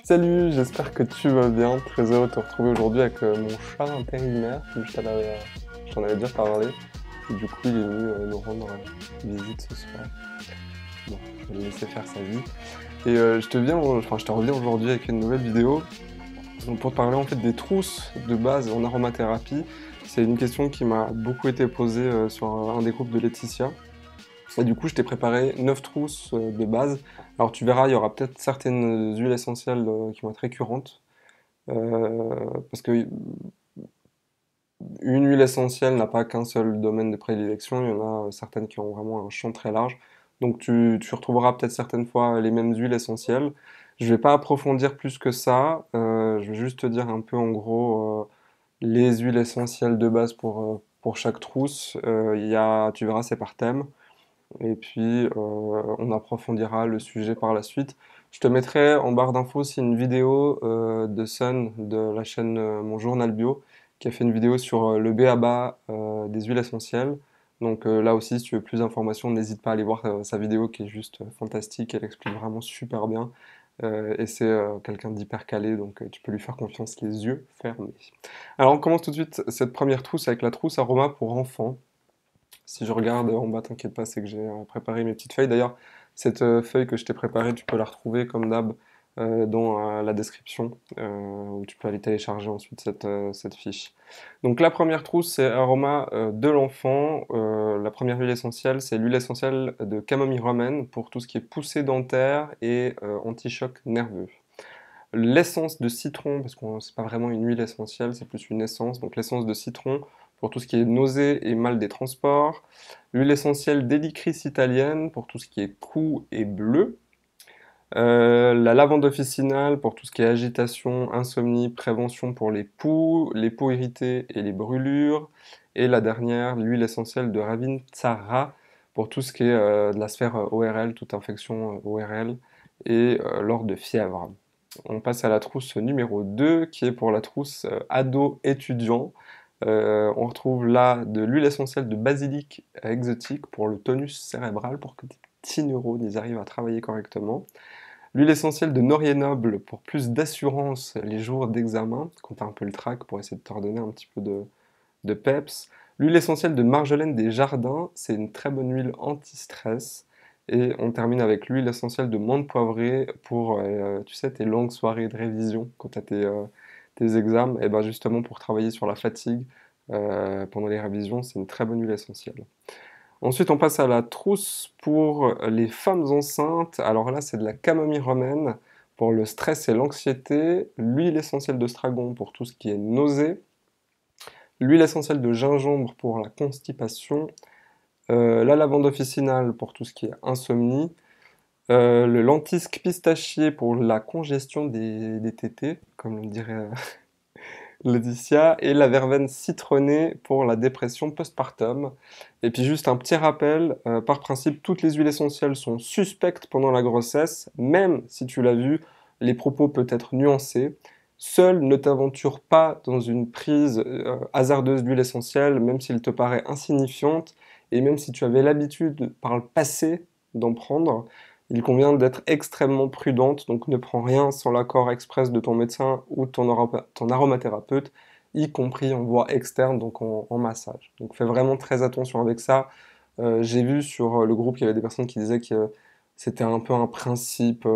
Salut, j'espère que tu vas bien. Très heureux de te retrouver aujourd'hui avec mon chat intérimaire, comme je t'en avais déjà parlé. Et du coup, il est venu nous rendre visite ce soir. Bon, je vais le laisser faire sa vie. Et je te reviens aujourd'hui avec une nouvelle vidéo. Donc, pour te parler en fait des trousses de base en aromathérapie. C'est une question qui m'a beaucoup été posée sur un des groupes de Laetitia. Et du coup, je t'ai préparé 9 trousses de base. Alors tu verras, il y aura peut-être certaines huiles essentielles qui vont être récurrentes. Parce que une huile essentielle n'a pas qu'un seul domaine de prédilection, il y en a certaines qui ont vraiment un champ très large. Donc tu retrouveras peut-être certaines fois les mêmes huiles essentielles. Je vais pas approfondir plus que ça, je vais juste te dire un peu en gros les huiles essentielles de base pour chaque trousse. Tu verras, c'est par thème. Et puis on approfondira le sujet par la suite. Je te mettrai en barre d'infos aussi une vidéo de Sun de la chaîne Mon Journal Bio qui a fait une vidéo sur le b.a.-ba des huiles essentielles. Donc là aussi, si tu veux plus d'informations, n'hésite pas à aller voir sa vidéo qui est juste fantastique. Elle explique vraiment super bien. Et c'est quelqu'un d'hyper calé, donc tu peux lui faire confiance les yeux fermés. Alors on commence tout de suite cette première trousse avec la trousse aroma pour enfants. Si je regarde en bas, t'inquiète pas, c'est que j'ai préparé mes petites feuilles. D'ailleurs, cette feuille que je t'ai préparée, tu peux la retrouver comme d'hab dans la description, où tu peux aller télécharger ensuite cette fiche. Donc la première trousse, c'est aroma de l'enfant. La première huile essentielle, c'est l'huile essentielle de camomille romaine pour tout ce qui est poussée dentaire et anti-choc nerveux. L'essence de citron, parce que c'est pas vraiment une huile essentielle, c'est plus une essence, donc l'essence de citron pour tout ce qui est nausée et mal des transports. L'huile essentielle d'hélicris italienne pour tout ce qui est cou et bleu. La lavande officinale pour tout ce qui est agitation, insomnie, prévention pour les peaux irritées et les brûlures. Et la dernière, l'huile essentielle de Ravintsara pour tout ce qui est de la sphère ORL, toute infection ORL et lors de fièvre. On passe à la trousse numéro 2 qui est pour la trousse ado-étudiant. On retrouve là de l'huile essentielle de basilic exotique pour le tonus cérébral, pour que tes petits neurones ils arrivent à travailler correctement. L'huile essentielle de Norier Noble pour plus d'assurance les jours d'examen, quand t'as un peu le trac pour essayer de te redonner un petit peu de peps. L'huile essentielle de Marjolaine des Jardins, c'est une très bonne huile anti-stress. Et on termine avec l'huile essentielle de menthe poivrée pour, tu sais, tes longues soirées de révision quand tu as tes examens. Et ben justement pour travailler sur la fatigue pendant les révisions, c'est une très bonne huile essentielle. Ensuite, on passe à la trousse pour les femmes enceintes. Alors là, c'est de la camomille romaine pour le stress et l'anxiété, l'huile essentielle de stragon pour tout ce qui est nausée, l'huile essentielle de gingembre pour la constipation, la lavande officinale pour tout ce qui est insomnie, le lentisque pistachier pour la congestion des tétés, comme le dirait Laetitia, et la verveine citronnée pour la dépression postpartum. Et puis juste un petit rappel, par principe, toutes les huiles essentielles sont suspectes pendant la grossesse, même si tu l'as vu, les propos peuvent être nuancés. Seul ne t'aventure pas dans une prise hasardeuse d'huile essentielle, même s'il te paraît insignifiante, et même si tu avais l'habitude par le passé d'en prendre, il convient d'être extrêmement prudente, donc ne prends rien sans l'accord express de ton médecin ou ton aromathérapeute, y compris en voie externe, donc en massage. Donc fais vraiment très attention avec ça. J'ai vu sur le groupe qu'il y avait des personnes qui disaient que c'était un peu un principe,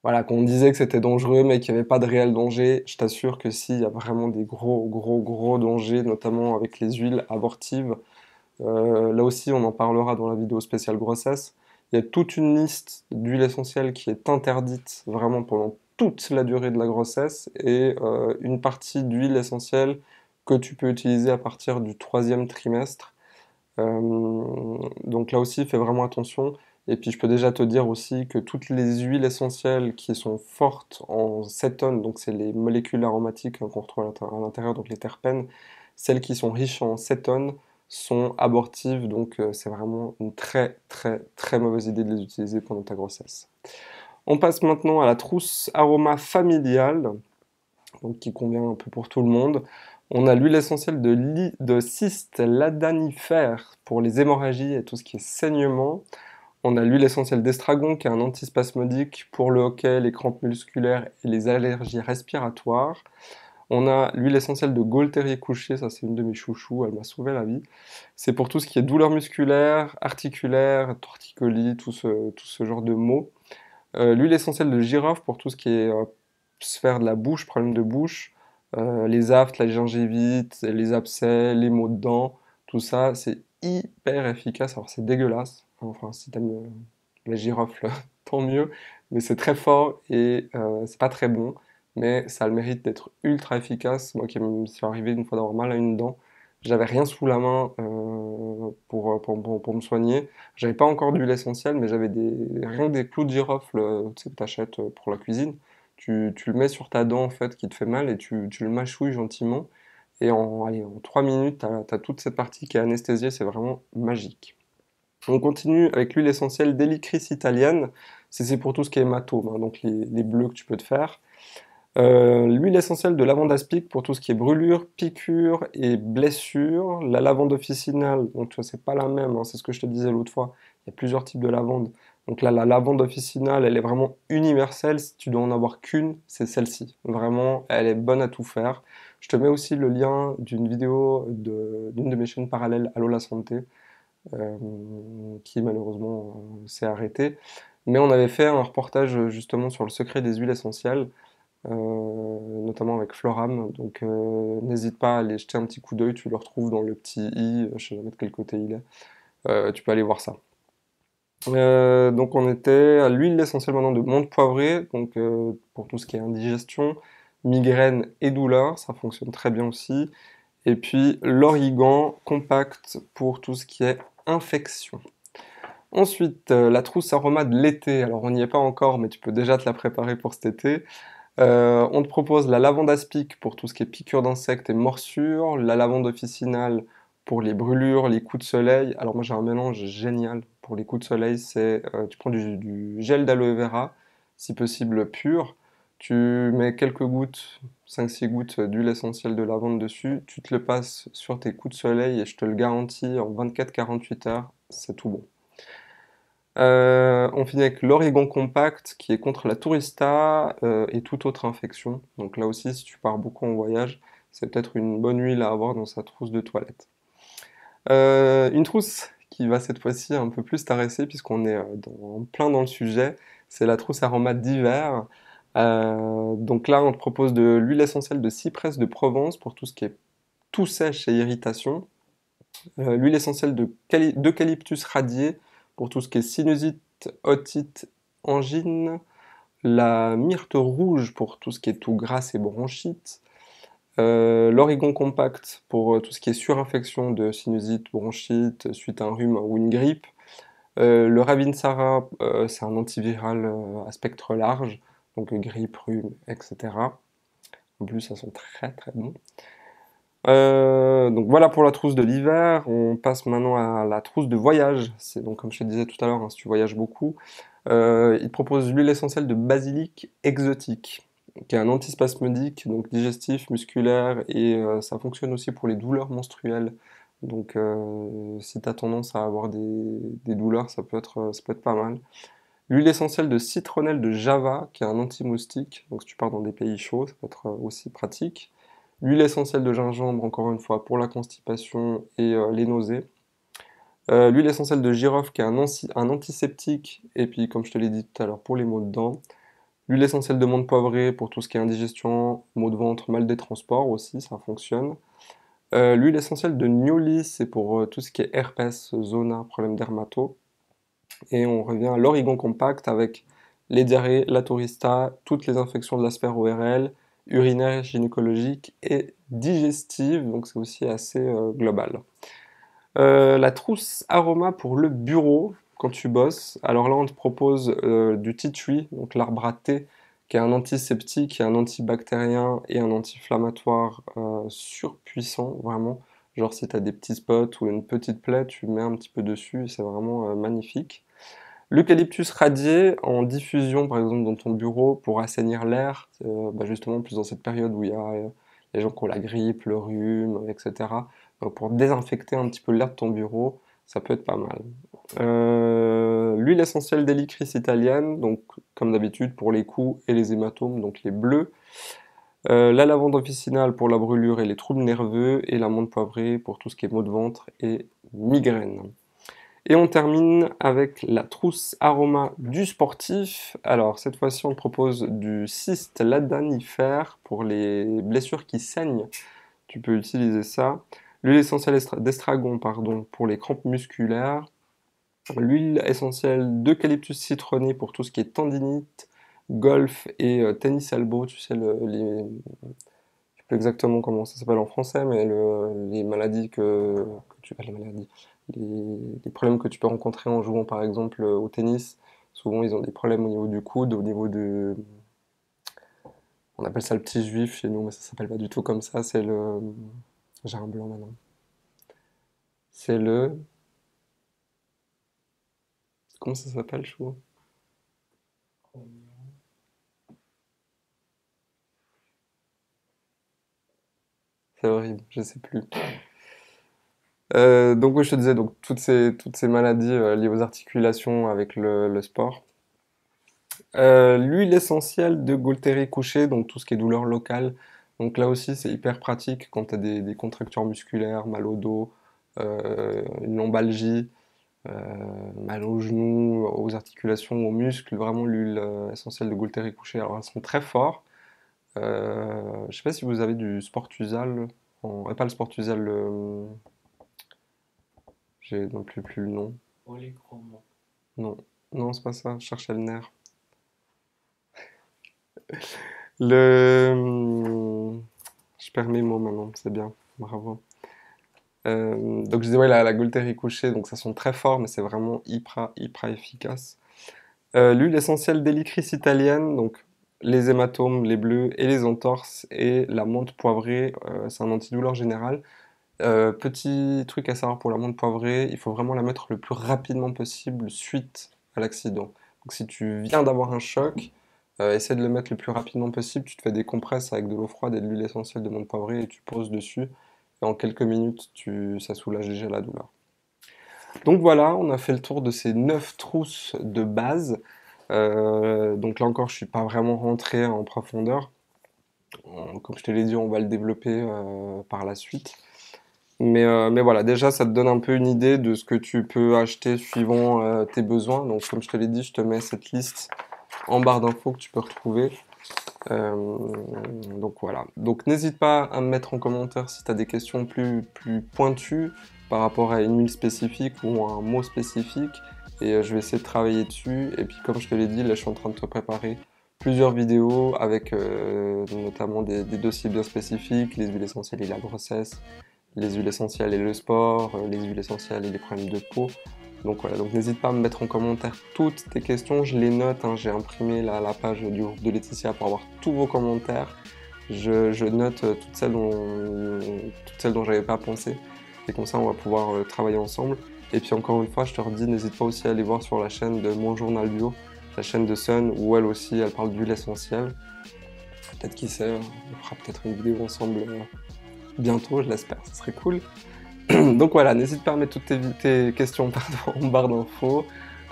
voilà, qu'on disait que c'était dangereux mais qu'il n'y avait pas de réel danger. Je t'assure que si, il y a vraiment des gros dangers, notamment avec les huiles abortives. Là aussi, on en parlera dans la vidéo spéciale grossesse. Il y a toute une liste d'huiles essentielles qui est interdite vraiment pendant toute la durée de la grossesse et une partie d'huile essentielle que tu peux utiliser à partir du troisième trimestre. Donc là aussi, fais vraiment attention. Et puis je peux déjà te dire aussi que toutes les huiles essentielles qui sont fortes en cétone, donc c'est les molécules aromatiques hein, qu'on retrouve à l'intérieur, donc les terpènes, celles qui sont riches en cétone sont abortives, donc c'est vraiment une très mauvaise idée de les utiliser pendant ta grossesse. On passe maintenant à la trousse aroma familiale, donc qui convient un peu pour tout le monde. On a l'huile essentielle de cyste ladanifère pour les hémorragies et tout ce qui est saignement. On a l'huile essentielle d'estragon qui est un antispasmodique pour le hoquet, les crampes musculaires et les allergies respiratoires. On a l'huile essentielle de Gaultérie couché, ça c'est une de mes chouchous, elle m'a sauvé la vie. C'est pour tout ce qui est douleur musculaire, articulaire, torticolis, tout ce genre de maux. L'huile essentielle de girofle pour tout ce qui est sphère de la bouche, problème de bouche, les aphtes, la gingivite, les abcès, les maux de dents, tout ça, c'est hyper efficace. Alors c'est dégueulasse, enfin si t'aimes la girofle, tant mieux, mais c'est très fort et c'est pas très bon, mais ça a le mérite d'être ultra efficace. Moi qui me suis arrivé une fois d'avoir mal à une dent, j'avais rien sous la main pour me soigner. J'avais pas encore d'huile essentielle, mais j'avais rien que des clous de girofle, tu sais, que t'achètes pour la cuisine. Tu le mets sur ta dent en fait qui te fait mal et tu le mâchouilles gentiment. Et allez, en 3 minutes, t'as toute cette partie qui est anesthésiée, c'est vraiment magique. On continue avec l'huile essentielle d'Helichrys italienne. C'est pour tout ce qui est hématome, hein, donc les bleus que tu peux te faire. L'huile essentielle de lavande aspic pour tout ce qui est brûlure, piqûre et blessure. La lavande officinale, donc tu vois, c'est pas la même, hein, c'est ce que je te disais l'autre fois. Il y a plusieurs types de lavande. Donc là, la lavande officinale, elle est vraiment universelle. Si tu dois en avoir qu'une, c'est celle-ci. Vraiment, elle est bonne à tout faire. Je te mets aussi le lien d'une vidéo d'une de mes chaînes parallèles, Allo la santé, euh, qui malheureusement s'est arrêtée. Mais on avait fait un reportage justement sur le secret des huiles essentielles notamment avec Floram. Donc n'hésite pas à aller jeter un petit coup d'œil, tu le retrouves dans le petit i, je sais jamais de quel côté il est. Tu peux aller voir ça. Donc on était à l'huile essentielle maintenant de menthe poivrée, donc pour tout ce qui est indigestion, migraine et douleur, ça fonctionne très bien aussi. Et puis l'origan compact pour tout ce qui est infection. Ensuite, la trousse aroma de l'été. Alors on n'y est pas encore, mais tu peux déjà te la préparer pour cet été. On te propose la lavande aspic pour tout ce qui est piqûres d'insectes et morsures, la lavande officinale pour les brûlures, les coups de soleil. Alors moi j'ai un mélange génial pour les coups de soleil, c'est tu prends du gel d'aloe vera, si possible pur, tu mets quelques gouttes, 5-6 gouttes d'huile essentielle de lavande dessus, tu te le passes sur tes coups de soleil et je te le garantis, en 24-48 heures, c'est tout bon. On finit avec l'Origon Compact qui est contre la tourista et toute autre infection. Donc là aussi, si tu pars beaucoup en voyage, c'est peut-être une bonne huile à avoir dans sa trousse de toilette. Une trousse qui va cette fois-ci un peu plus t'intéresser puisqu'on est plein dans le sujet, c'est la trousse aromate d'hiver. Donc là, on te propose de l'huile essentielle de cyprès de Provence pour tout ce qui est tout sèche et irritation. L'huile essentielle d'eucalyptus radié pour tout ce qui est sinusite, otite, angine. La myrte rouge pour tout ce qui est toux grasse et bronchite. L'origon compact pour tout ce qui est surinfection de sinusite, bronchite, suite à un rhume ou une grippe. Le Ravinsara, c'est un antiviral à spectre large, donc grippe, rhume, etc. En plus, ça sent très très bon. Donc voilà pour la trousse de l'hiver. On passe maintenant à la trousse de voyage. C'est donc comme je te disais tout à l'heure, hein, si tu voyages beaucoup, il te propose l'huile essentielle de basilic exotique, qui est un antispasmodique, donc digestif, musculaire, et ça fonctionne aussi pour les douleurs menstruelles. Donc si tu as tendance à avoir des douleurs, ça peut être pas mal. L'huile essentielle de citronnelle de Java, qui est un anti-moustique, donc si tu pars dans des pays chauds, ça peut être aussi pratique. L'huile essentielle de gingembre, encore une fois, pour la constipation et les nausées. L'huile essentielle de girofle, qui est un antiseptique, et puis, comme je te l'ai dit tout à l'heure, pour les maux de dents. L'huile essentielle de menthe poivrée, pour tout ce qui est indigestion, maux de ventre, mal des transports aussi, ça fonctionne. L'huile essentielle de Nioli, c'est pour tout ce qui est herpès, zona, problème dermato. Et on revient à l'Origon Compact avec les diarrhées, la tourista, toutes les infections de la sphère ORL, urinaire, gynécologique et digestive, donc c'est aussi assez global. La trousse aroma pour le bureau quand tu bosses. Alors là, on te propose du tea tree, donc l'arbre à thé, qui est un antiseptique, un antibactérien et un anti-inflammatoire surpuissant, vraiment. Genre si tu as des petits spots ou une petite plaie, tu mets un petit peu dessus, c'est vraiment magnifique. L'eucalyptus radié en diffusion, par exemple, dans ton bureau pour assainir l'air, justement, plus dans cette période où il y a les gens qui ont la grippe, le rhume, etc. Donc, pour désinfecter un petit peu l'air de ton bureau, ça peut être pas mal. L'huile essentielle d'hélicris italienne, donc comme d'habitude pour les coups et les hématomes, donc les bleus. La lavande officinale pour la brûlure et les troubles nerveux, et la menthe poivrée pour tout ce qui est maux de ventre et migraine. Et on termine avec la trousse aroma du sportif. Alors cette fois-ci on propose du cyste ladanifère pour les blessures qui saignent. Tu peux utiliser ça. L'huile essentielle d'estragon, pardon, pour les crampes musculaires. L'huile essentielle d'eucalyptus citronné pour tout ce qui est tendinite, golf et tennis elbow, tu sais, je sais plus exactement comment ça s'appelle en français, mais les maladies les maladies, les problèmes que tu peux rencontrer en jouant par exemple au tennis. Souvent, ils ont des problèmes au niveau du coude, au niveau de, on appelle ça le petit juif chez nous, mais ça s'appelle pas du tout comme ça. J'ai un blanc maintenant. C'est comment ça s'appelle, chou? C'est horrible, je sais plus. Donc oui, je te disais, donc toutes ces maladies liées aux articulations avec le sport. L'huile essentielle de Gualteri couché, donc tout ce qui est douleur locale. Donc là aussi, c'est hyper pratique quand tu as des contractures musculaires, mal au dos, une lombalgie, mal aux genoux, aux articulations, aux muscles. Vraiment, l'huile essentielle de Gualteri couché. Alors, elles sont très fortes. Je sais pas si vous avez du Sportusal, pas le Sportusal, j'ai non plus le nom. Polychromos. Non, non, c'est pas ça, je cherchais le nerf. Le... Je perds mes mots maintenant, c'est bien, bravo. Donc je disais, ouais, la Gualteri couchée, donc ça sent très fort, mais c'est vraiment hyper efficace. L'huile essentielle d'hélicris italienne, donc les hématomes, les bleus et les entorses, et la menthe poivrée, c'est un antidouleur général. Petit truc à savoir pour la menthe poivrée, il faut vraiment la mettre le plus rapidement possible suite à l'accident. Donc si tu viens d'avoir un choc, essaie de le mettre le plus rapidement possible. Tu te fais des compresses avec de l'eau froide et de l'huile essentielle de menthe poivrée et tu poses dessus. Et en quelques minutes, ça soulage déjà la douleur. Donc voilà, on a fait le tour de ces 9 trousses de base. Donc là encore, je suis pas vraiment rentré en profondeur. Comme je te l'ai dit, on va le développer par la suite. Mais voilà, déjà, ça te donne un peu une idée de ce que tu peux acheter suivant tes besoins. Donc, comme je te l'ai dit, je te mets cette liste en barre d'infos que tu peux retrouver. Euh, donc voilà. Donc, n'hésite pas à me mettre en commentaire si tu as des questions plus pointues par rapport à une huile spécifique ou à un mot spécifique. Et je vais essayer de travailler dessus. Et puis, comme je te l'ai dit, là, je suis en train de te préparer plusieurs vidéos avec notamment des dossiers bien spécifiques, les huiles essentielles et la grossesse, les huiles essentielles et le sport, les huiles essentielles et les problèmes de peau. Donc voilà, donc n'hésite pas à me mettre en commentaire toutes tes questions, je les note, hein, j'ai imprimé la page du groupe de Laetitia pour avoir tous vos commentaires. Je note toutes celles dont j'avais pas pensé, et comme ça on va pouvoir travailler ensemble. Et puis encore une fois, je te redis, n'hésite pas aussi à aller voir sur la chaîne de Mon Journal Bio, la chaîne de Sun, où elle aussi, elle parle d'huile essentielle. Peut-être qui sait, on fera peut-être une vidéo ensemble bientôt, je l'espère, ce serait cool. Donc voilà, n'hésite pas à mettre toutes tes questions pardon, en barre d'infos,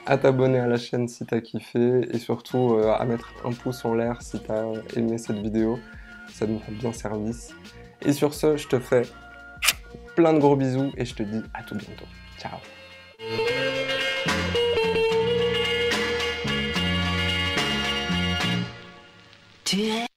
à t'abonner à la chaîne si t'as kiffé, et surtout à mettre un pouce en l'air si t'as aimé cette vidéo, ça nous rend bien service. Et sur ce, je te fais plein de gros bisous, et je te dis à tout bientôt. Ciao. Tu es